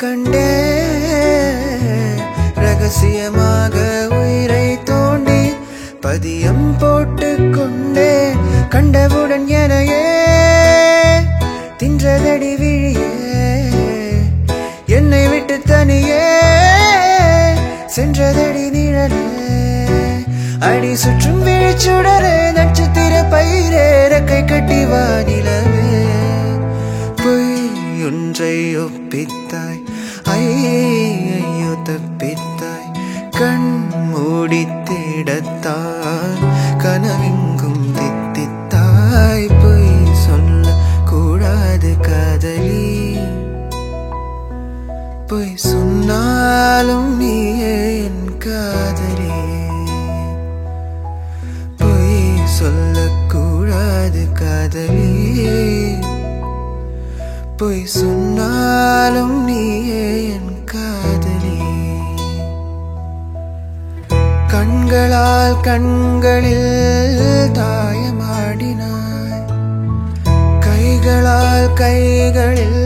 கண்டே ரகசியமாக உயிரை தோண்டி பதியம் போட்டு கொண்டே கண்டவுடன் எனையே தின்றதடி விழியே என்னை விட்டு தனியே சென்றதடி நிழலே அடி சுற்றும் விழிச்சுடரே நட்சத்திர பயிரே ரெக்கை கட்டி வானிலவே பொய் ஒன்றை ஒப்பித்தாய் ஐயோ தப்பித்தாய் கண் மூடி தேடத்தான் கனவெங்கும் தித்தித்தாய் பொய் சொல்ல கூடாது காதலி பொய் சொன்னாலும் நீயே என் காதலி பொய் சொல்லக்கூடாது காதலி பொய் சொன்னாலும் நீயே என் காதலி கண்களால் கண்களில் தாயமாடினாய் கைகளால் கைகளில்